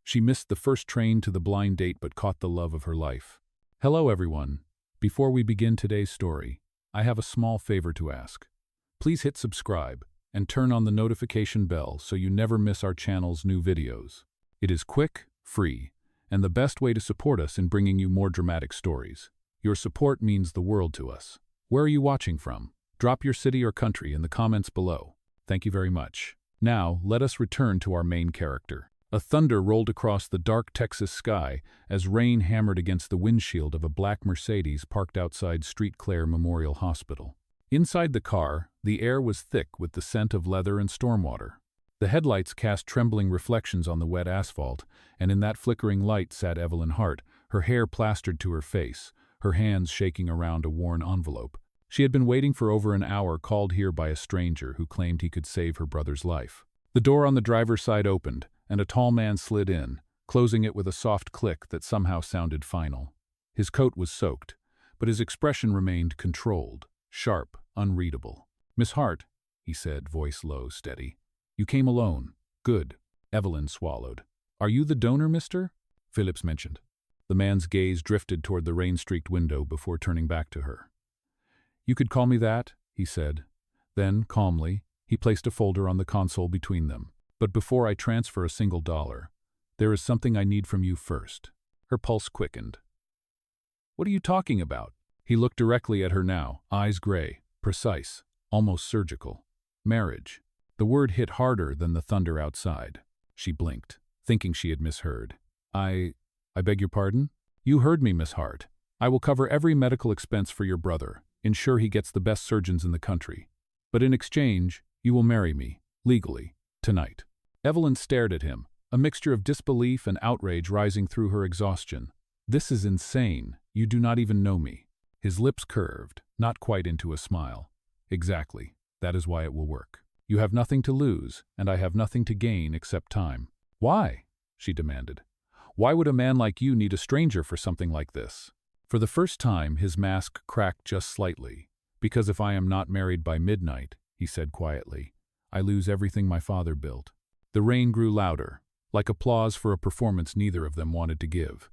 She missed the first train to the blind date but caught the love of her life. Hello everyone. Before we begin today's story, I have a small favor to ask. Please hit subscribe and turn on the notification bell so you never miss our channel's new videos. It is quick, free, and the best way to support us in bringing you more dramatic stories. Your support means the world to us. Where are you watching from? Drop your city or country in the comments below. Thank you very much. Now, let us return to our main character. A thunder rolled across the dark Texas sky as rain hammered against the windshield of a black Mercedes parked outside Street Clare Memorial Hospital. Inside the car, the air was thick with the scent of leather and stormwater. The headlights cast trembling reflections on the wet asphalt, and in that flickering light sat Evelyn Hart, her hair plastered to her face, her hands shaking around a worn envelope. She had been waiting for over an hour, called here by a stranger who claimed he could save her brother's life. The door on the driver's side opened, and a tall man slid in, closing it with a soft click that somehow sounded final. His coat was soaked, but his expression remained controlled, sharp, unreadable. "Miss Hart," he said, voice low, steady. "You came alone. Good." Evelyn swallowed. "Are you the donor, mister?" Phillips mentioned. The man's gaze drifted toward the rain-streaked window before turning back to her. "You could call me that," he said. Then, calmly, he placed a folder on the console between them. "But before I transfer a single dollar, there is something I need from you first." Her pulse quickened. "What are you talking about?" He looked directly at her now, eyes gray, precise, almost surgical. "Marriage." The word hit harder than the thunder outside. She blinked, thinking she had misheard. I beg your pardon?" "You heard me, Miss Hart. I will cover every medical expense for your brother, ensure he gets the best surgeons in the country. But in exchange, you will marry me, legally, tonight." Evelyn stared at him, a mixture of disbelief and outrage rising through her exhaustion. "This is insane. You do not even know me." His lips curved, not quite into a smile. "Exactly. That is why it will work. You have nothing to lose, and I have nothing to gain except time." "Why?" she demanded. "Why would a man like you need a stranger for something like this?" For the first time, his mask cracked just slightly. "Because if I am not married by midnight," he said quietly, "I lose everything my father built." The rain grew louder, like applause for a performance neither of them wanted to give.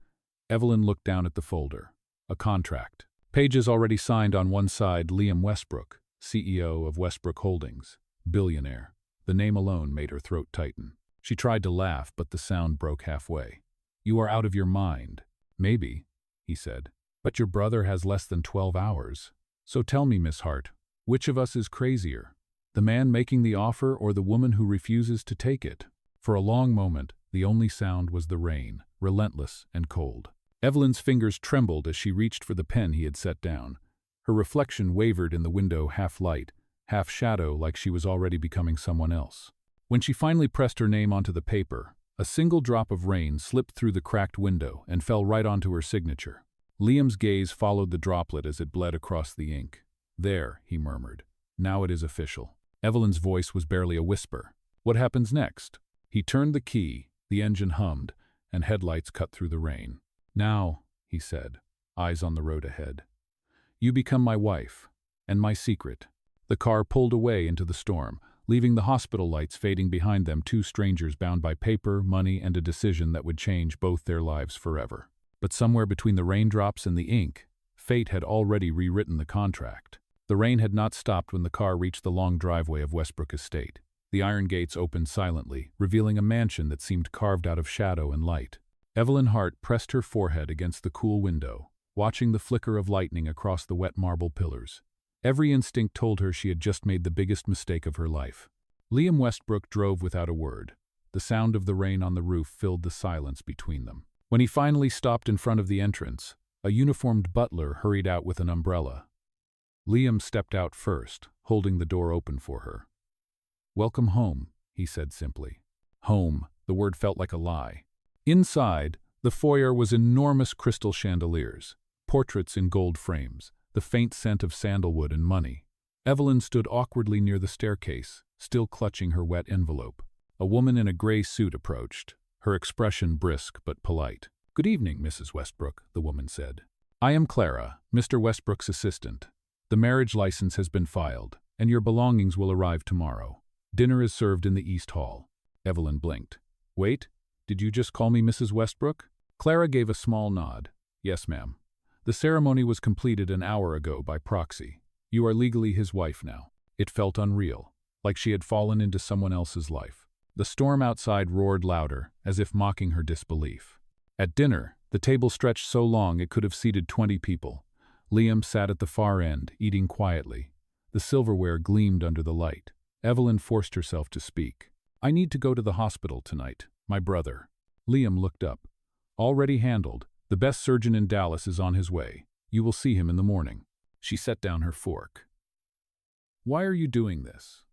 Evelyn looked down at the folder. A contract. Pages already signed on one side: Liam Westbrook, CEO of Westbrook Holdings, Billionaire. The name alone made her throat tighten. She tried to laugh, but the sound broke halfway. "You are out of your mind." "Maybe," he said. "But your brother has less than 12 hours. So tell me, Miss Hart, which of us is crazier? The man making the offer or the woman who refuses to take it?" For a long moment, the only sound was the rain, relentless and cold. Evelyn's fingers trembled as she reached for the pen he had set down. Her reflection wavered in the window, half light, half shadow, like she was already becoming someone else. When she finally pressed her name onto the paper, a single drop of rain slipped through the cracked window and fell right onto her signature. Liam's gaze followed the droplet as it bled across the ink. "There," he murmured. "Now it is official." Evelyn's voice was barely a whisper. "What happens next?" He turned the key, the engine hummed, and headlights cut through the rain. "Now," he said, eyes on the road ahead, "you become my wife, and my secret." The car pulled away into the storm, leaving the hospital lights fading behind them, two strangers bound by paper, money, and a decision that would change both their lives forever. But somewhere between the raindrops and the ink, fate had already rewritten the contract. The rain had not stopped when the car reached the long driveway of Westbrook Estate. The iron gates opened silently, revealing a mansion that seemed carved out of shadow and light. Evelyn Hart pressed her forehead against the cool window, watching the flicker of lightning across the wet marble pillars. Every instinct told her she had just made the biggest mistake of her life. Liam Westbrook drove without a word. The sound of the rain on the roof filled the silence between them. When he finally stopped in front of the entrance, a uniformed butler hurried out with an umbrella. Liam stepped out first, holding the door open for her. "Welcome home," he said simply. Home, the word felt like a lie. Inside, the foyer was enormous crystal chandeliers, portraits in gold frames, the faint scent of sandalwood and money. Evelyn stood awkwardly near the staircase, still clutching her wet envelope. A woman in a gray suit approached, her expression brisk but polite. "Good evening, Mrs. Westbrook," the woman said. "I am Clara, Mr. Westbrook's assistant. The marriage license has been filed, and your belongings will arrive tomorrow. Dinner is served in the East Hall." Evelyn blinked. "Wait, Did you just call me Mrs. Westbrook? Clara gave a small nod. Yes, ma'am. The ceremony was completed an hour ago by proxy. You are legally his wife now. It felt unreal, like she had fallen into someone else's life. The storm outside roared louder, as if mocking her disbelief. At dinner, the table stretched so long it could have seated 20 people. Liam sat at the far end, eating quietly. The silverware gleamed under the light. Evelyn forced herself to speak. I need to go to the hospital tonight. My brother. Liam looked up. Already handled. The best surgeon in Dallas is on his way. You will see him in the morning. She set down her fork. Why are you doing this?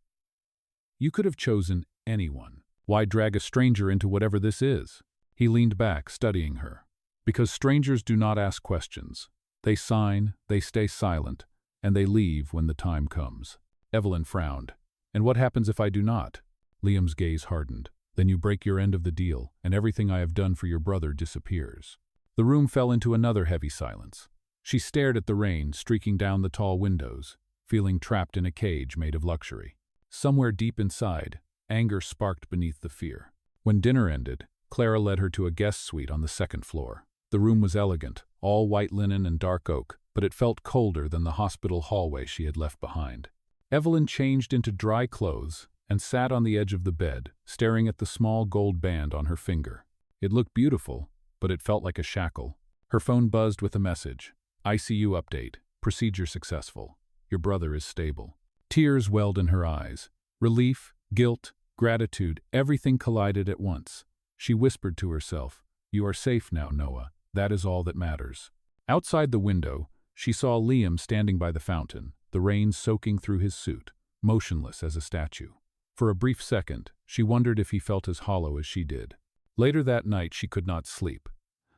You could have chosen anyone. Why drag a stranger into whatever this is? He leaned back, studying her. Because strangers do not ask questions. They sign, they stay silent, and they leave when the time comes. Evelyn frowned. And what happens if I do not? Liam's gaze hardened. Then you break your end of the deal, and everything I have done for your brother disappears. The room fell into another heavy silence. She stared at the rain streaking down the tall windows, feeling trapped in a cage made of luxury. Somewhere deep inside, anger sparked beneath the fear. When dinner ended, Clara led her to a guest suite on the second floor. The room was elegant, all white linen and dark oak, but it felt colder than the hospital hallway she had left behind. Evelyn changed into dry clothes and sat on the edge of the bed, staring at the small gold band on her finger. It looked beautiful, but it felt like a shackle. Her phone buzzed with a message. ICU update. Procedure successful. Your brother is stable. Tears welled in her eyes. Relief, guilt, gratitude, everything collided at once. She whispered to herself, You are safe now, Noah. That is all that matters. Outside the window, she saw Liam standing by the fountain, the rain soaking through his suit, motionless as a statue. For a brief second, she wondered if he felt as hollow as she did. Later that night, she could not sleep.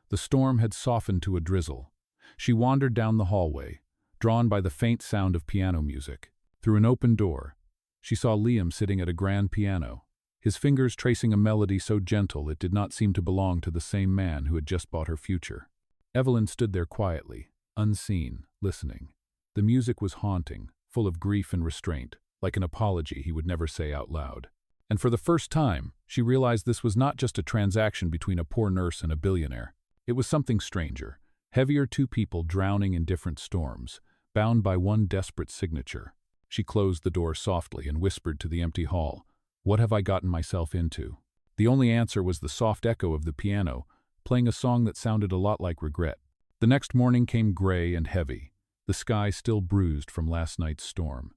The storm had softened to a drizzle. She wandered down the hallway, drawn by the faint sound of piano music. Through an open door, she saw Liam sitting at a grand piano, his fingers tracing a melody so gentle it did not seem to belong to the same man who had just bought her future. Evelyn stood there quietly, unseen, listening. The music was haunting, full of grief and restraint, like an apology he would never say out loud. And for the first time, she realized this was not just a transaction between a poor nurse and a billionaire. It was something stranger, heavier, two people drowning in different storms, bound by one desperate signature. She closed the door softly and whispered to the empty hall, What have I gotten myself into? The only answer was the soft echo of the piano, playing a song that sounded a lot like regret. The next morning came gray and heavy, the sky still bruised from last night's storm.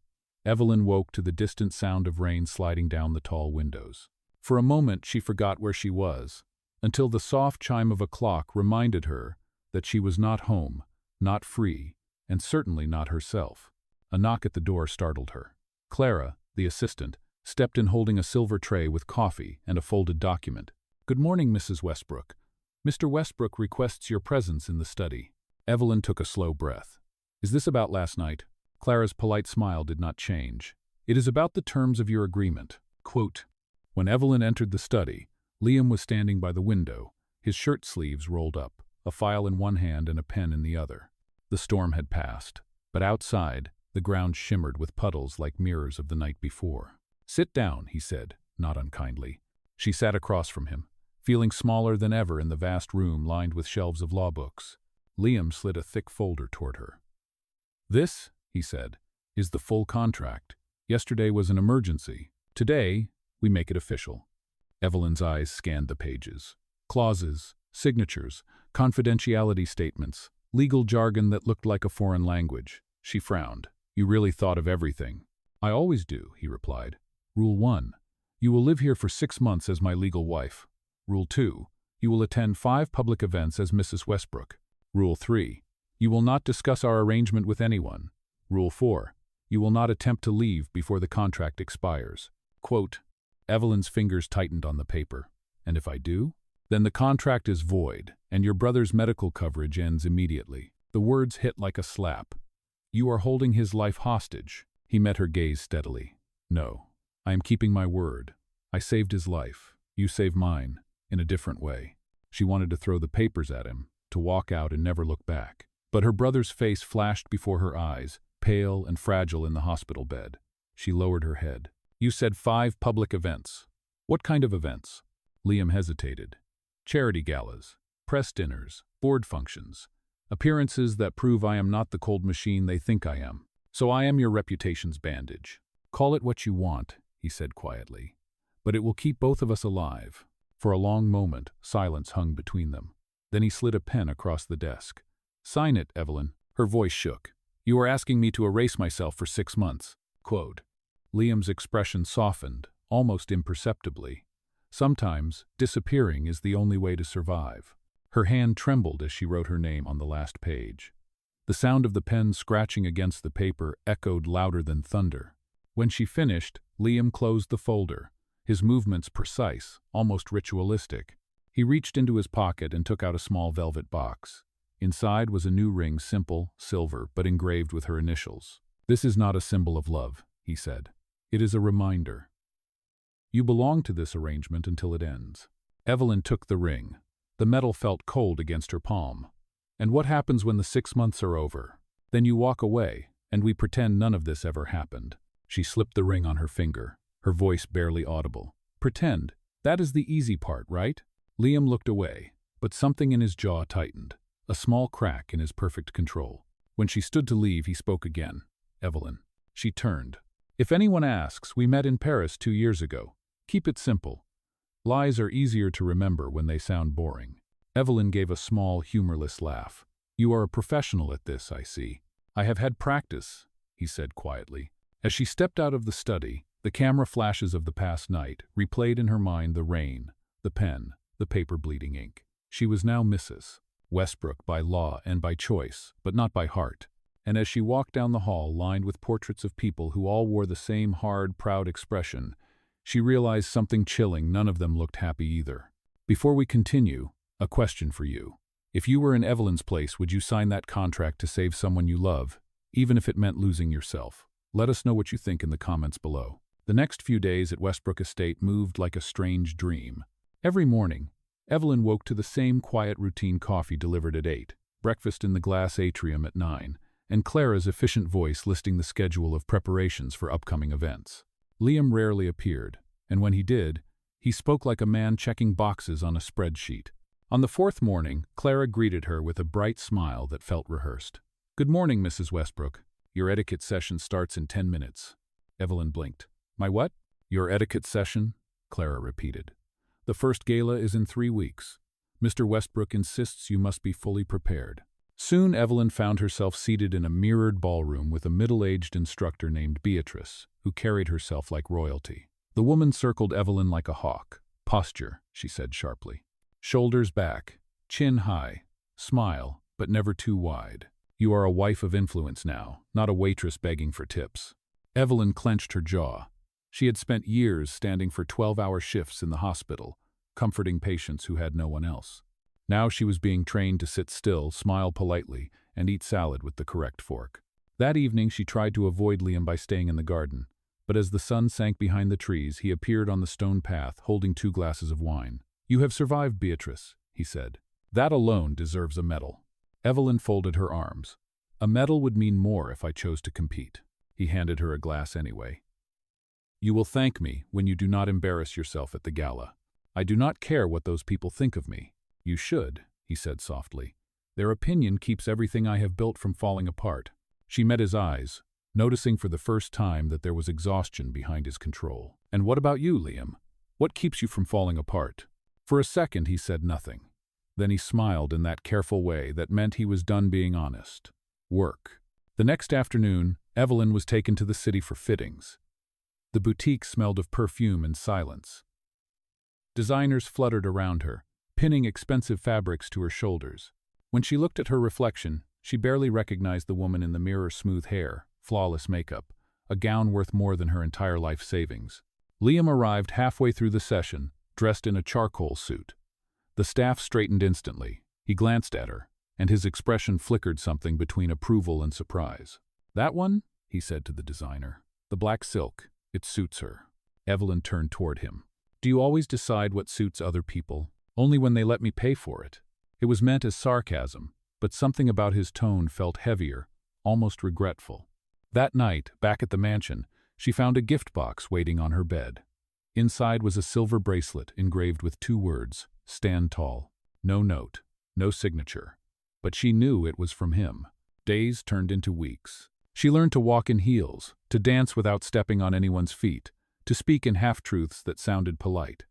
Evelyn woke to the distant sound of rain sliding down the tall windows. For a moment she forgot where she was, until the soft chime of a clock reminded her that she was not home, not free, and certainly not herself. A knock at the door startled her. Clara, the assistant, stepped in holding a silver tray with coffee and a folded document. Good morning, Mrs. Westbrook. Mr. Westbrook requests your presence in the study. Evelyn took a slow breath. Is this about last night? Clara's polite smile did not change. It is about the terms of your agreement. Quote. When Evelyn entered the study, Liam was standing by the window, his shirt sleeves rolled up, a file in one hand and a pen in the other. The storm had passed, but outside, the ground shimmered with puddles like mirrors of the night before. Sit down, he said, not unkindly. She sat across from him, feeling smaller than ever in the vast room lined with shelves of law books. Liam slid a thick folder toward her. This, he said, is the full contract. Yesterday was an emergency. Today, we make it official. Evelyn's eyes scanned the pages. Clauses, signatures, confidentiality statements, legal jargon that looked like a foreign language. She frowned. You really thought of everything. I always do, he replied. Rule 1. You will live here for 6 months as my legal wife. Rule 2. You will attend 5 public events as Mrs. Westbrook. Rule 3. You will not discuss our arrangement with anyone. Rule 4. You will not attempt to leave before the contract expires. Quote. Evelyn's fingers tightened on the paper. And if I do? Then the contract is void, and your brother's medical coverage ends immediately. The words hit like a slap. You are holding his life hostage. He met her gaze steadily. No, I am keeping my word. I saved his life. You save mine, in a different way. She wanted to throw the papers at him, to walk out and never look back. But her brother's face flashed before her eyes, pale and fragile in the hospital bed. She lowered her head. You said 5 public events. What kind of events? Liam hesitated. charity galas, press dinners, board functions, appearances that prove I am not the cold machine they think I am. So I am your reputation's bandage. Call it what you want, he said quietly, but it will keep both of us alive. For a long moment, silence hung between them. Then he slid a pen across the desk. Sign it, Evelyn. Her voice shook. You are asking me to erase myself for 6 months. Quote. Liam's expression softened, almost imperceptibly. Sometimes, disappearing is the only way to survive. Her hand trembled as she wrote her name on the last page. The sound of the pen scratching against the paper echoed louder than thunder. When she finished, Liam closed the folder, his movements precise, almost ritualistic. He reached into his pocket and took out a small velvet box. Inside was a new ring, simple, silver, but engraved with her initials. This is not a symbol of love, he said. It is a reminder. You belong to this arrangement until it ends. Evelyn took the ring. The metal felt cold against her palm. And what happens when the 6 months are over? Then you walk away, and we pretend none of this ever happened. She slipped the ring on her finger, her voice barely audible. Pretend. That is the easy part, right? Liam looked away, but something in his jaw tightened, a small crack in his perfect control. When she stood to leave, he spoke again. Evelyn. She turned. If anyone asks, we met in Paris 2 years ago. Keep it simple. Lies are easier to remember when they sound boring. Evelyn gave a small, humorless laugh. You are a professional at this, I see. I have had practice, he said quietly. As she stepped out of the study, the camera flashes of the past night replayed in her mind the rain, the pen, the paper bleeding ink. She was now Mrs. Westbrook by law and by choice, but not by heart. And as she walked down the hall lined with portraits of people who all wore the same hard, proud expression, she realized something chilling. None of them looked happy either. Before we continue, a question for you. If you were in Evelyn's place, would you sign that contract to save someone you love, even if it meant losing yourself? Let us know what you think in the comments below. The next few days at Westbrook Estate moved like a strange dream. Every morning, Evelyn woke to the same quiet routine: coffee delivered at 8, breakfast in the glass atrium at 9, and Clara's efficient voice listing the schedule of preparations for upcoming events. Liam rarely appeared, and when he did, he spoke like a man checking boxes on a spreadsheet. On the 4th morning, Clara greeted her with a bright smile that felt rehearsed. Good morning, Mrs. Westbrook. Your etiquette session starts in 10 minutes. Evelyn blinked. My what? Your etiquette session? Clara repeated. The first gala is in 3 weeks. Mr. Westbrook insists you must be fully prepared. Soon Evelyn found herself seated in a mirrored ballroom with a middle-aged instructor named Beatrice, who carried herself like royalty. The woman circled Evelyn like a hawk. Posture, she said sharply. Shoulders back, chin high, smile, but never too wide. You are a wife of influence now, not a waitress begging for tips. Evelyn clenched her jaw. She had spent years standing for 12-hour shifts in the hospital, comforting patients who had no one else. Now she was being trained to sit still, smile politely, and eat salad with the correct fork. That evening she tried to avoid Liam by staying in the garden, but as the sun sank behind the trees, he appeared on the stone path, holding 2 glasses of wine. You have survived, Beatrice, he said. That alone deserves a medal. Evelyn folded her arms. A medal would mean more if I chose to compete. He handed her a glass anyway. You will thank me when you do not embarrass yourself at the gala. I do not care what those people think of me. You should, he said softly. Their opinion keeps everything I have built from falling apart. She met his eyes, noticing for the first time that there was exhaustion behind his control. And what about you, Liam? What keeps you from falling apart? For a second he said nothing. Then he smiled in that careful way that meant he was done being honest. Work. The next afternoon, Evelyn was taken to the city for fittings. The boutique smelled of perfume and silence. Designers fluttered around her, pinning expensive fabrics to her shoulders. When she looked at her reflection, she barely recognized the woman in the mirror: smooth hair, flawless makeup, a gown worth more than her entire life savings. Liam arrived halfway through the session, dressed in a charcoal suit. The staff straightened instantly. He glanced at her, and his expression flickered something between approval and surprise. That one? He said to the designer. The black silk. It suits her. Evelyn turned toward him. Do you always decide what suits other people? Only when they let me pay for it. It was meant as sarcasm, but something about his tone felt heavier, almost regretful. That night, back at the mansion, she found a gift box waiting on her bed. Inside was a silver bracelet engraved with 2 words, "Stand tall." No note, no signature. But she knew it was from him. Days turned into weeks. She learned to walk in heels, to dance without stepping on anyone's feet, to speak in half-truths that sounded polite.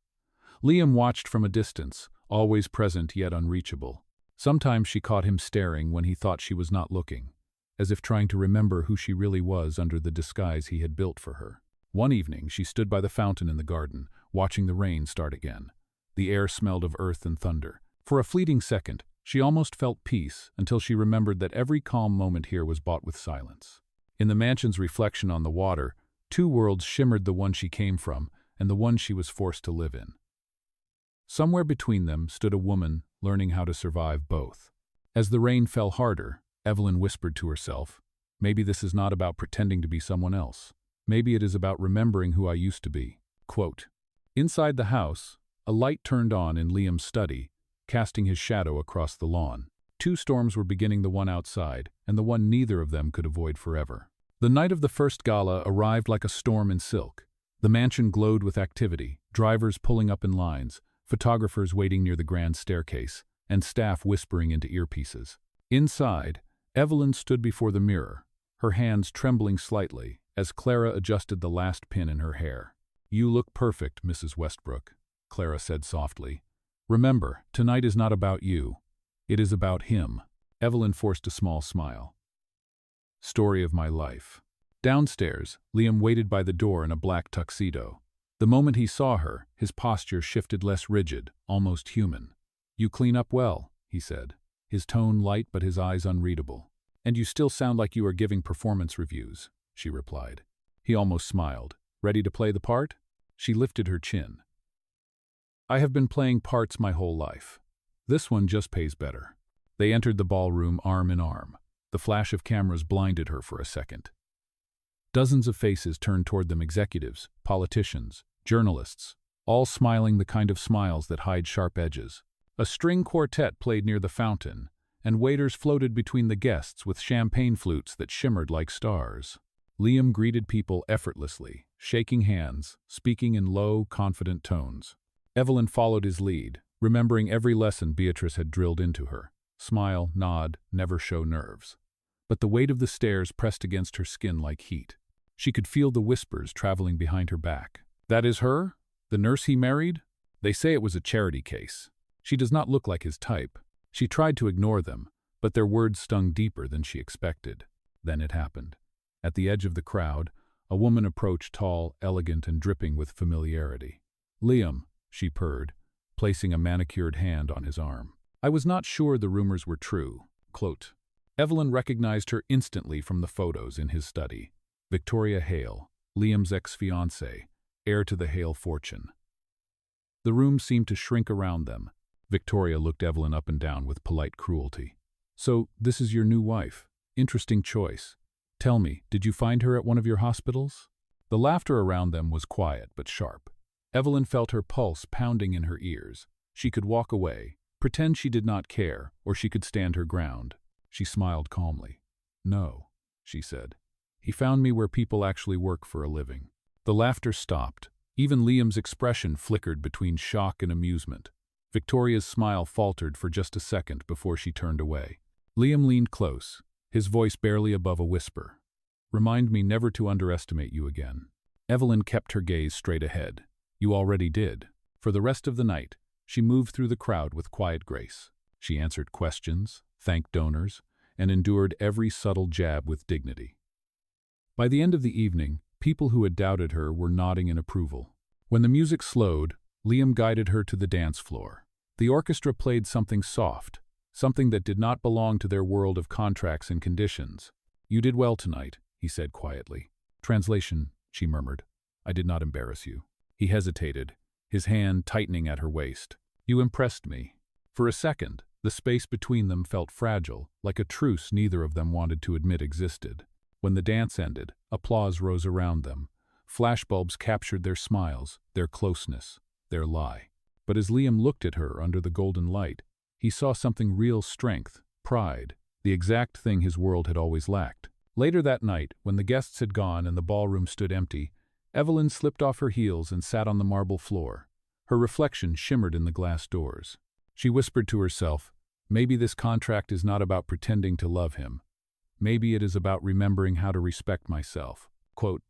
Liam watched from a distance, always present yet unreachable. Sometimes she caught him staring when he thought she was not looking, as if trying to remember who she really was under the disguise he had built for her. One evening, she stood by the fountain in the garden, watching the rain start again. The air smelled of earth and thunder. For a fleeting second, she almost felt peace until she remembered that every calm moment here was bought with silence. In the mansion's reflection on the water, 2 worlds shimmered, the one she came from and the one she was forced to live in. Somewhere between them stood a woman learning how to survive both. As the rain fell harder, Evelyn whispered to herself, "Maybe this is not about pretending to be someone else. Maybe it is about remembering who I used to be." Quote. Inside the house, a light turned on in Liam's study, casting his shadow across the lawn. 2 storms were beginning, the one outside, and the one neither of them could avoid forever. The night of the first gala arrived like a storm in silk. The mansion glowed with activity, drivers pulling up in lines, photographers waiting near the grand staircase, and staff whispering into earpieces. Inside, Evelyn stood before the mirror, her hands trembling slightly as Clara adjusted the last pin in her hair. "You look perfect, Mrs. Westbrook," Clara said softly. "Remember, tonight is not about you. It is about him." Evelyn forced a small smile. Story of my life. Downstairs, Liam waited by the door in a black tuxedo. The moment he saw her, his posture shifted, less rigid, almost human. "You clean up well," he said, his tone light but his eyes unreadable. "And you still sound like you are giving performance reviews," she replied. He almost smiled. "Ready to play the part?" She lifted her chin. "I have been playing parts my whole life. This one just pays better." They entered the ballroom arm in arm. The flash of cameras blinded her for a second. Dozens of faces turned toward them, executives, politicians, journalists, all smiling the kind of smiles that hide sharp edges. A string quartet played near the fountain, and waiters floated between the guests with champagne flutes that shimmered like stars. Liam greeted people effortlessly, shaking hands, speaking in low, confident tones. Evelyn followed his lead, remembering every lesson Beatrice had drilled into her. Smile, nod, never show nerves. But the weight of the stairs pressed against her skin like heat. She could feel the whispers traveling behind her back. "That is her? The nurse he married? They say it was a charity case. She does not look like his type." She tried to ignore them, but their words stung deeper than she expected. Then it happened. At the edge of the crowd, a woman approached, tall, elegant, and dripping with familiarity. "Liam," she purred, placing a manicured hand on his arm. "I was not sure the rumors were true." Quote. Evelyn recognized her instantly from the photos in his study. Victoria Hale, Liam's ex-fiancée, heir to the Hale fortune. The room seemed to shrink around them. Victoria looked Evelyn up and down with polite cruelty. "So, this is your new wife. Interesting choice. Tell me, did you find her at one of your hospitals?" The laughter around them was quiet but sharp. Evelyn felt her pulse pounding in her ears. She could walk away, pretend she did not care, or she could stand her ground. She smiled calmly. "No," she said. "He found me where people actually work for a living." The laughter stopped. Even Liam's expression flickered between shock and amusement. Victoria's smile faltered for just a second before she turned away. Liam leaned close, his voice barely above a whisper. "Remind me never to underestimate you again." Evelyn kept her gaze straight ahead. "You already did." For the rest of the night, she moved through the crowd with quiet grace. She answered questions, thanked donors, and endured every subtle jab with dignity. By the end of the evening, people who had doubted her were nodding in approval. When the music slowed, Liam guided her to the dance floor. The orchestra played something soft, something that did not belong to their world of contracts and conditions. "You did well tonight," he said quietly. Translation, she murmured. "I did not embarrass you." He hesitated, his hand tightening at her waist. "You impressed me." For a second, the space between them felt fragile, like a truce neither of them wanted to admit existed. When the dance ended, applause rose around them. Flashbulbs captured their smiles, their closeness, their lie. But as Liam looked at her under the golden light, he saw something real: strength, pride, the exact thing his world had always lacked. Later that night, when the guests had gone and the ballroom stood empty, Evelyn slipped off her heels and sat on the marble floor. Her reflection shimmered in the glass doors. She whispered to herself, maybe this contract is not about pretending to love him. Maybe it is about remembering how to respect myself. Quote,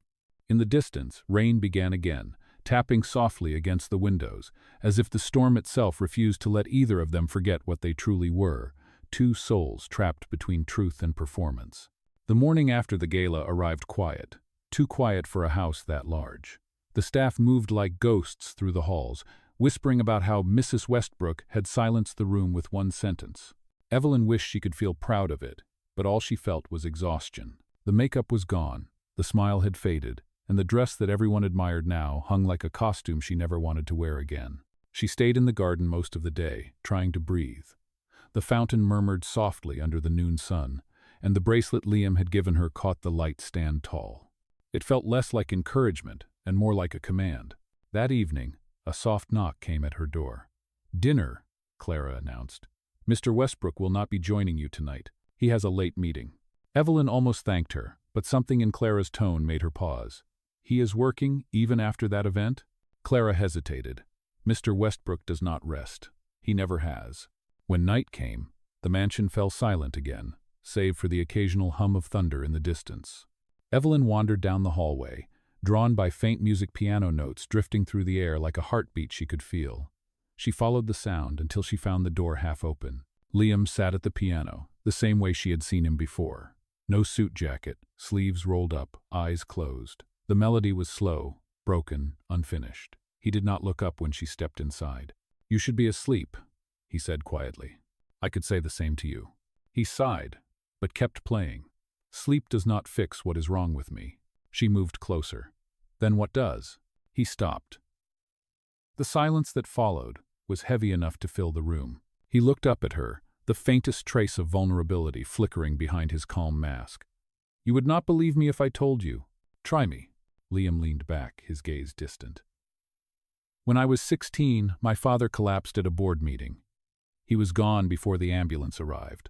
in the distance, rain began again, tapping softly against the windows, as if the storm itself refused to let either of them forget what they truly were, two souls trapped between truth and performance. The morning after the gala arrived quiet, too quiet for a house that large. The staff moved like ghosts through the halls, whispering about how Mrs. Westbrook had silenced the room with one sentence. Evelyn wished she could feel proud of it, but all she felt was exhaustion. The makeup was gone, the smile had faded, and the dress that everyone admired now hung like a costume she never wanted to wear again. She stayed in the garden most of the day, trying to breathe. The fountain murmured softly under the noon sun, and the bracelet Liam had given her caught the light stand tall. It felt less like encouragement and more like a command. That evening, a soft knock came at her door. "Dinner," Clara announced. "Mr. Westbrook will not be joining you tonight. He has a late meeting." Evelyn almost thanked her, but something in Clara's tone made her pause. "He is working even after that event?" Clara hesitated. "Mr. Westbrook does not rest. He never has." When night came, the mansion fell silent again, save for the occasional hum of thunder in the distance. Evelyn wandered down the hallway, drawn by faint music piano notes drifting through the air like a heartbeat she could feel. She followed the sound until she found the door half open. Liam sat at the piano, the same way she had seen him before. No suit jacket, sleeves rolled up, eyes closed. The melody was slow, broken, unfinished. He did not look up when she stepped inside. "You should be asleep," he said quietly. "I could say the same to you." He sighed, but kept playing. "Sleep does not fix what is wrong with me." She moved closer. "Then what does?" He stopped. The silence that followed was heavy enough to fill the room. He looked up at her, the faintest trace of vulnerability flickering behind his calm mask. "You would not believe me if I told you. Try me." Liam leaned back, his gaze distant. "When I was 16, my father collapsed at a board meeting. He was gone before the ambulance arrived.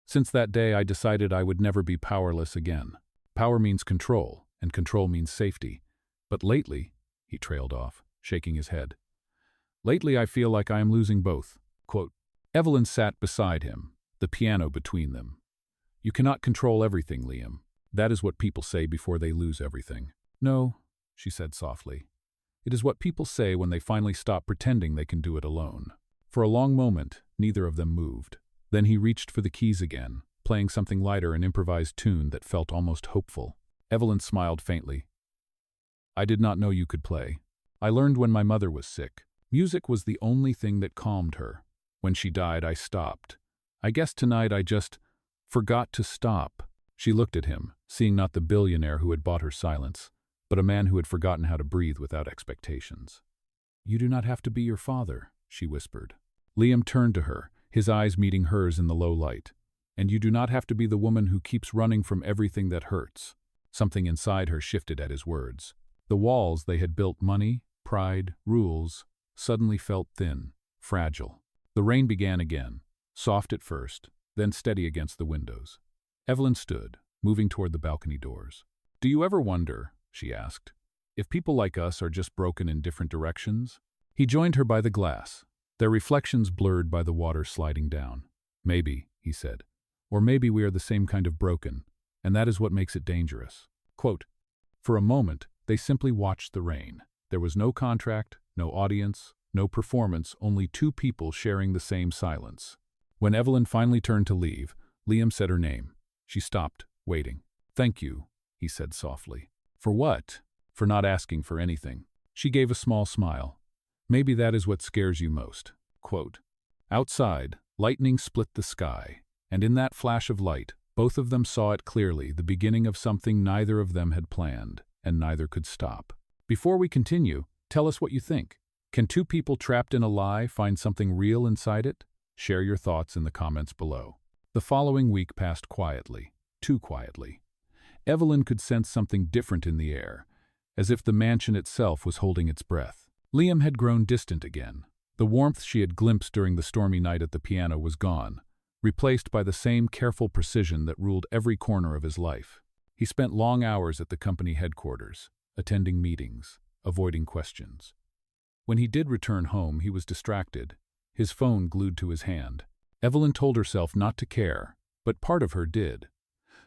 Since that day, I decided I would never be powerless again. Power means control, and control means safety. But lately," he trailed off, shaking his head, "lately I feel like I am losing both." Quote, Evelyn sat beside him, the piano between them. "You cannot control everything, Liam. That is what people say before they lose everything." "No," she said softly. "It is what people say when they finally stop pretending they can do it alone." For a long moment, neither of them moved. Then he reached for the keys again, playing something lighter, an improvised tune that felt almost hopeful. Evelyn smiled faintly. "I did not know you could play. I learned when my mother was sick. Music was the only thing that calmed her. When she died, I stopped. I guess tonight I just forgot to stop." She looked at him, seeing not the billionaire who had bought her silence, but a man who had forgotten how to breathe without expectations. "You do not have to be your father," she whispered. Liam turned to her, his eyes meeting hers in the low light. "And you do not have to be the woman who keeps running from everything that hurts." Something inside her shifted at his words. The walls they had built, money, pride, rules, suddenly felt thin, fragile. The rain began again, soft at first, then steady against the windows. Evelyn stood, moving toward the balcony doors. "Do you ever wonder," she asked, "if people like us are just broken in different directions?" He joined her by the glass, their reflections blurred by the water sliding down. "Maybe," he said, "or maybe we are the same kind of broken, and that is what makes it dangerous." Quote, for a moment, they simply watched the rain. There was no contract, no audience, no performance, only two people sharing the same silence. When Evelyn finally turned to leave, Liam said her name. She stopped, waiting. "Thank you," he said softly. "For what?" "For not asking for anything." She gave a small smile. "Maybe that is what scares you most." Quote, outside, lightning split the sky, and in that flash of light, both of them saw it clearly, the beginning of something neither of them had planned, and neither could stop. Before we continue, tell us what you think. Can two people trapped in a lie find something real inside it? Share your thoughts in the comments below. The following week passed quietly, too quietly. Evelyn could sense something different in the air, as if the mansion itself was holding its breath. Liam had grown distant again. The warmth she had glimpsed during the stormy night at the piano was gone, replaced by the same careful precision that ruled every corner of his life. He spent long hours at the company headquarters, attending meetings, avoiding questions. When he did return home, he was distracted, his phone glued to his hand. Evelyn told herself not to care, but part of her did.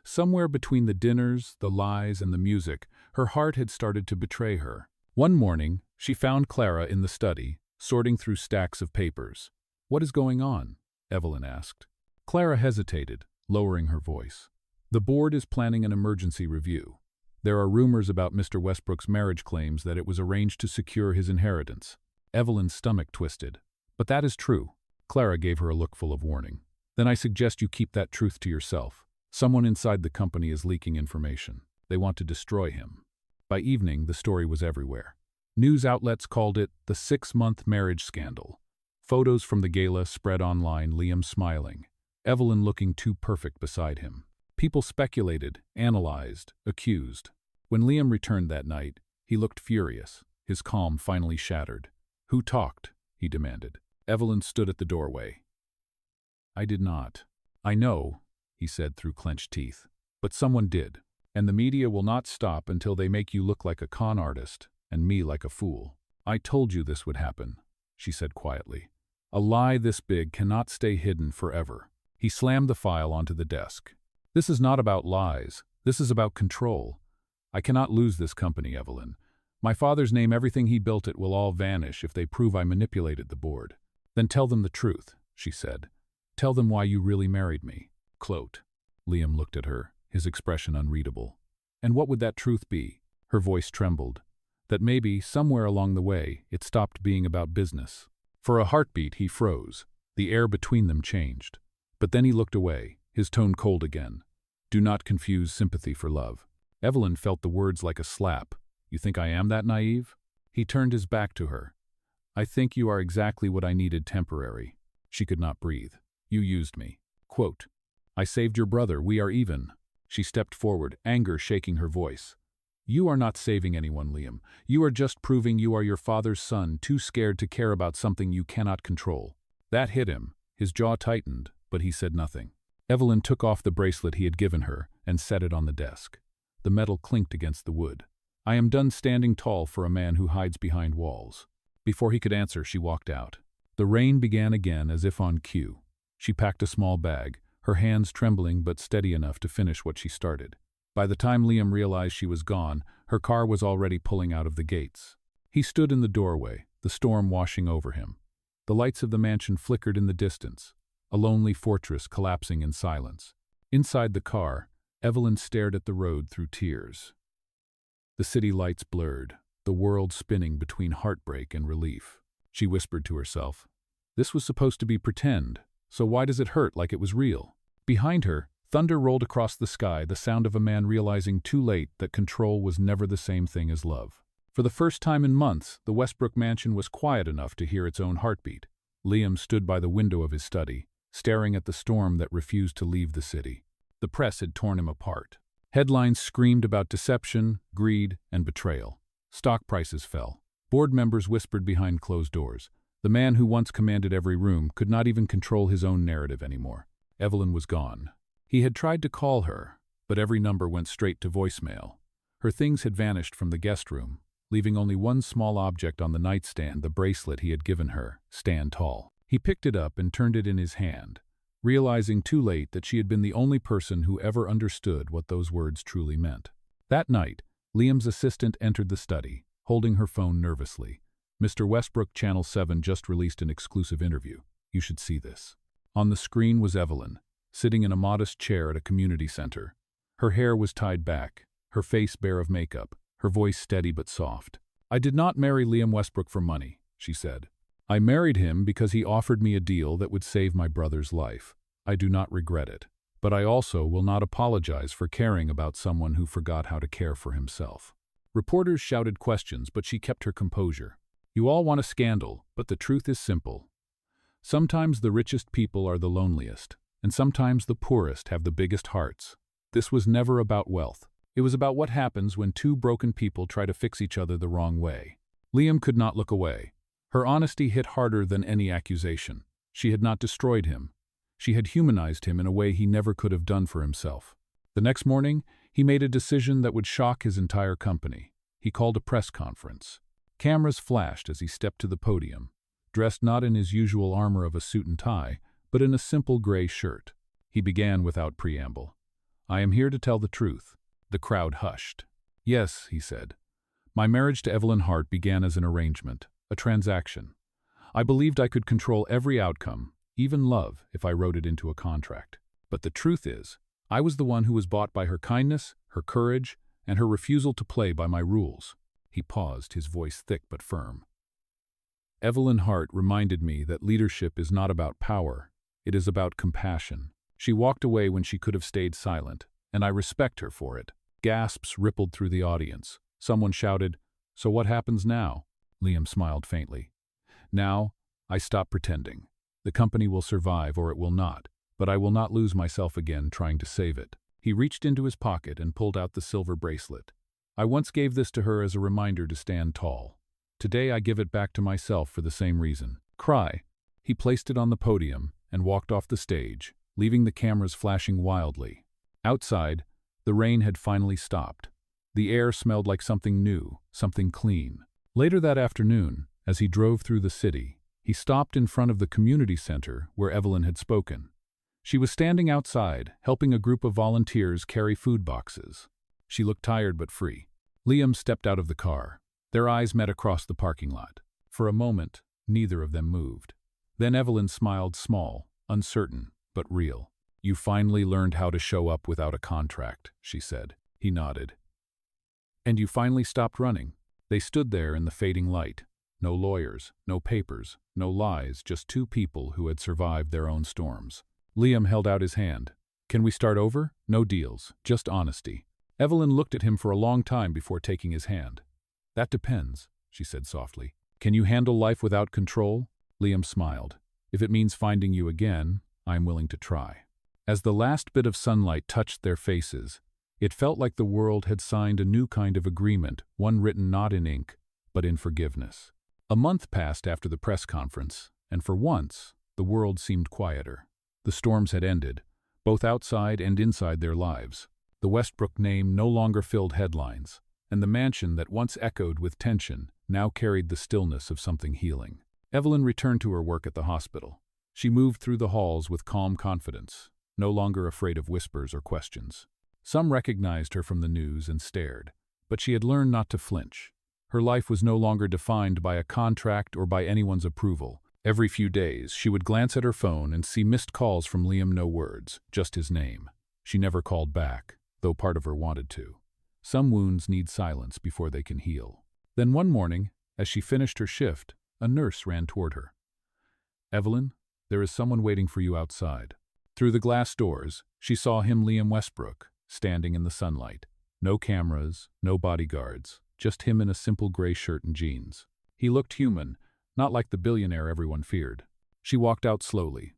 Somewhere between the dinners, the lies, and the music, her heart had started to betray her. One morning, she found Clara in the study, sorting through stacks of papers. "What is going on?" Evelyn asked. Clara hesitated, lowering her voice. "The board is planning an emergency review. There are rumors about Mr. Westbrook's marriage claims that it was arranged to secure his inheritance." Evelyn's stomach twisted. "But that is true." Clara gave her a look full of warning. "Then I suggest you keep that truth to yourself. Someone inside the company is leaking information. They want to destroy him." By evening, the story was everywhere. News outlets called it the 6-month marriage scandal. Photos from the gala spread online, Liam smiling, Evelyn looking too perfect beside him. People speculated, analyzed, accused. When Liam returned that night, he looked furious, his calm finally shattered. "Who talked?" he demanded. Evelyn stood at the doorway. "I did not." "I know," he said through clenched teeth. "But someone did. And the media will not stop until they make you look like a con artist and me like a fool." "I told you this would happen," she said quietly. "A lie this big cannot stay hidden forever." He slammed the file onto the desk. "This is not about lies. This is about control. I cannot lose this company, Evelyn. My father's name, everything he built it, will all vanish if they prove I manipulated the board." "Then tell them the truth," she said. "Tell them why you really married me." Clote. Liam looked at her, his expression unreadable. "And what would that truth be?" Her voice trembled. "That maybe, somewhere along the way, it stopped being about business." For a heartbeat, he froze. The air between them changed. But then he looked away, his tone cold again. "Do not confuse sympathy for love." Evelyn felt the words like a slap. "You think I am that naive?" He turned his back to her. "I think you are exactly what I needed, temporary." She could not breathe. "You used me." Quote, "I saved your brother, we are even." She stepped forward, anger shaking her voice. "You are not saving anyone, Liam. You are just proving you are your father's son, too scared to care about something you cannot control." That hit him. His jaw tightened, but he said nothing. Evelyn took off the bracelet he had given her and set it on the desk. The metal clinked against the wood. "I am done standing tall for a man who hides behind walls." Before he could answer, she walked out. The rain began again as if on cue. She packed a small bag, her hands trembling but steady enough to finish what she started. By the time Liam realized she was gone, her car was already pulling out of the gates. He stood in the doorway, the storm washing over him. The lights of the mansion flickered in the distance, a lonely fortress collapsing in silence. Inside the car, Evelyn stared at the road through tears. The city lights blurred, the world spinning between heartbreak and relief. She whispered to herself, "This was supposed to be pretend, so why does it hurt like it was real?" Behind her, thunder rolled across the sky, the sound of a man realizing too late that control was never the same thing as love. For the first time in months, the Westbrook mansion was quiet enough to hear its own heartbeat. Liam stood by the window of his study, staring at the storm that refused to leave the city. The press had torn him apart. Headlines screamed about deception, greed, and betrayal. Stock prices fell. Board members whispered behind closed doors. The man who once commanded every room could not even control his own narrative anymore. Evelyn was gone. He had tried to call her, but every number went straight to voicemail. Her things had vanished from the guest room, leaving only one small object on the nightstand, the bracelet he had given her, stand tall. He picked it up and turned it in his hand, realizing too late that she had been the only person who ever understood what those words truly meant. That night, Liam's assistant entered the study, holding her phone nervously. "Mr. Westbrook, Channel 7 just released an exclusive interview. You should see this." On the screen was Evelyn, sitting in a modest chair at a community center. Her hair was tied back, her face bare of makeup, her voice steady but soft. "I did not marry Liam Westbrook for money," she said. "I married him because he offered me a deal that would save my brother's life. I do not regret it. But I also will not apologize for caring about someone who forgot how to care for himself." Reporters shouted questions, but she kept her composure. "You all want a scandal, but the truth is simple. Sometimes the richest people are the loneliest, and sometimes the poorest have the biggest hearts. This was never about wealth. It was about what happens when two broken people try to fix each other the wrong way." Liam could not look away. Her honesty hit harder than any accusation. She had not destroyed him. She had humanized him in a way he never could have done for himself. The next morning, he made a decision that would shock his entire company. He called a press conference. Cameras flashed as he stepped to the podium, dressed not in his usual armor of a suit and tie, but in a simple gray shirt. He began without preamble. "I am here to tell the truth." The crowd hushed. "Yes," he said. "My marriage to Evelyn Hart began as an arrangement, a transaction. I believed I could control every outcome, even love, if I wrote it into a contract. But the truth is, I was the one who was bought by her kindness, her courage, and her refusal to play by my rules." He paused, his voice thick but firm. "Evelyn Hart reminded me that leadership is not about power, it is about compassion. She walked away when she could have stayed silent, and I respect her for it." Gasps rippled through the audience. Someone shouted, "So what happens now?" Liam smiled faintly. "Now, I stop pretending. The company will survive or it will not, but I will not lose myself again trying to save it." He reached into his pocket and pulled out the silver bracelet. "I once gave this to her as a reminder to stand tall. Today I give it back to myself for the same reason. Cry." He placed it on the podium and walked off the stage, leaving the cameras flashing wildly. Outside, the rain had finally stopped. The air smelled like something new, something clean. Later that afternoon, as he drove through the city, he stopped in front of the community center where Evelyn had spoken. She was standing outside, helping a group of volunteers carry food boxes. She looked tired but free. Liam stepped out of the car. Their eyes met across the parking lot. For a moment, neither of them moved. Then Evelyn smiled, small, uncertain, but real. "You finally learned how to show up without a contract," she said. He nodded. "And you finally stopped running." They stood there in the fading light. No lawyers, no papers, no lies, just two people who had survived their own storms. Liam held out his hand. "Can we start over? No deals, just honesty." Evelyn looked at him for a long time before taking his hand. "That depends," she said softly. "Can you handle life without control?" Liam smiled. "If it means finding you again, I'm willing to try." As the last bit of sunlight touched their faces, it felt like the world had signed a new kind of agreement, one written not in ink, but in forgiveness. A month passed after the press conference, and for once, the world seemed quieter. The storms had ended, both outside and inside their lives. The Westbrook name no longer filled headlines, and the mansion that once echoed with tension now carried the stillness of something healing. Evelyn returned to her work at the hospital. She moved through the halls with calm confidence, no longer afraid of whispers or questions. Some recognized her from the news and stared, but she had learned not to flinch. Her life was no longer defined by a contract or by anyone's approval. Every few days, she would glance at her phone and see missed calls from Liam, no words, just his name. She never called back, though part of her wanted to. Some wounds need silence before they can heal. Then one morning, as she finished her shift, a nurse ran toward her. "Evelyn, there is someone waiting for you outside." Through the glass doors, she saw him, Liam Westbrook, standing in the sunlight. No cameras, no bodyguards, just him in a simple gray shirt and jeans. He looked human, not like the billionaire everyone feared. She walked out slowly.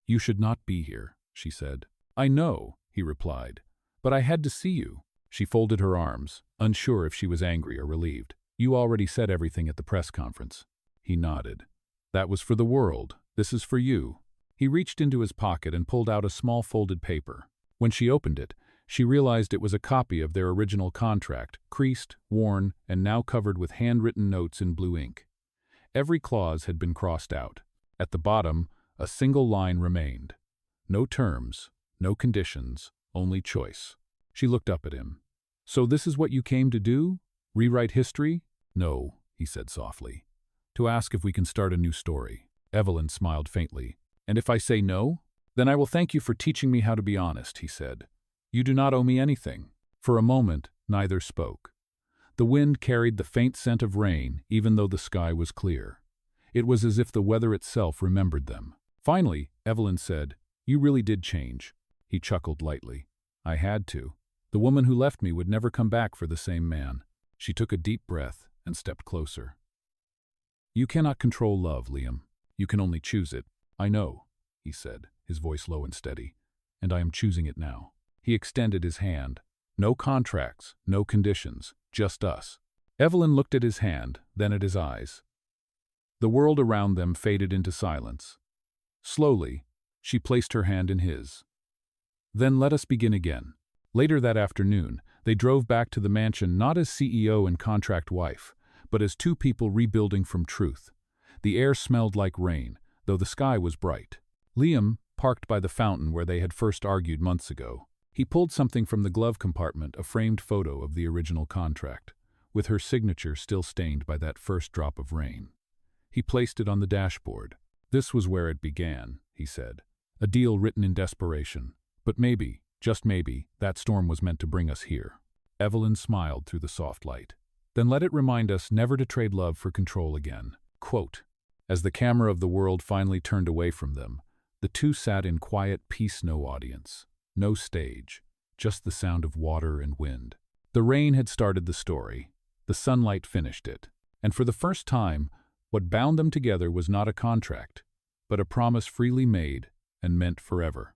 "You should not be here," she said. "I know," he replied, "but I had to see you." She folded her arms, unsure if she was angry or relieved. "You already said everything at the press conference." He nodded. "That was for the world. This is for you." He reached into his pocket and pulled out a small folded paper. When she opened it, she realized it was a copy of their original contract, creased, worn, and now covered with handwritten notes in blue ink. Every clause had been crossed out. At the bottom, a single line remained. No terms, no conditions, only choice. She looked up at him. "So this is what you came to do? Rewrite history?" "No," he said softly. "To ask if we can start a new story." Evelyn smiled faintly. "And if I say no?" "Then I will thank you for teaching me how to be honest," he said. "You do not owe me anything." For a moment, neither spoke. The wind carried the faint scent of rain, even though the sky was clear. It was as if the weather itself remembered them. Finally, Evelyn said, "You really did change." He chuckled lightly. "I had to. The woman who left me would never come back for the same man." She took a deep breath and stepped closer. "You cannot control love, Liam. You can only choose it." "I know," he said, his voice low and steady, "and I am choosing it now." He extended his hand. "No contracts, no conditions, just us." Evelyn looked at his hand, then at his eyes. The world around them faded into silence. Slowly, she placed her hand in his. "Then let us begin again. Later that afternoon, they drove back to the mansion not as CEO and contract wife, but as two people rebuilding from truth. The air smelled like rain, though the sky was bright. Liam parked by the fountain where they had first argued months ago. He pulled something from the glove compartment, a framed photo of the original contract, with her signature still stained by that first drop of rain. He placed it on the dashboard. This was where it began, he said. A deal written in desperation. But maybe, just maybe, that storm was meant to bring us here. Evelyn smiled through the soft light. Then let it remind us never to trade love for control again. Quote. As the camera of the world finally turned away from them, the two sat in quiet peace, no audience, no stage, just the sound of water and wind. The rain had started the story. The sunlight finished it. And for the first time, what bound them together was not a contract, but a promise freely made and meant forever.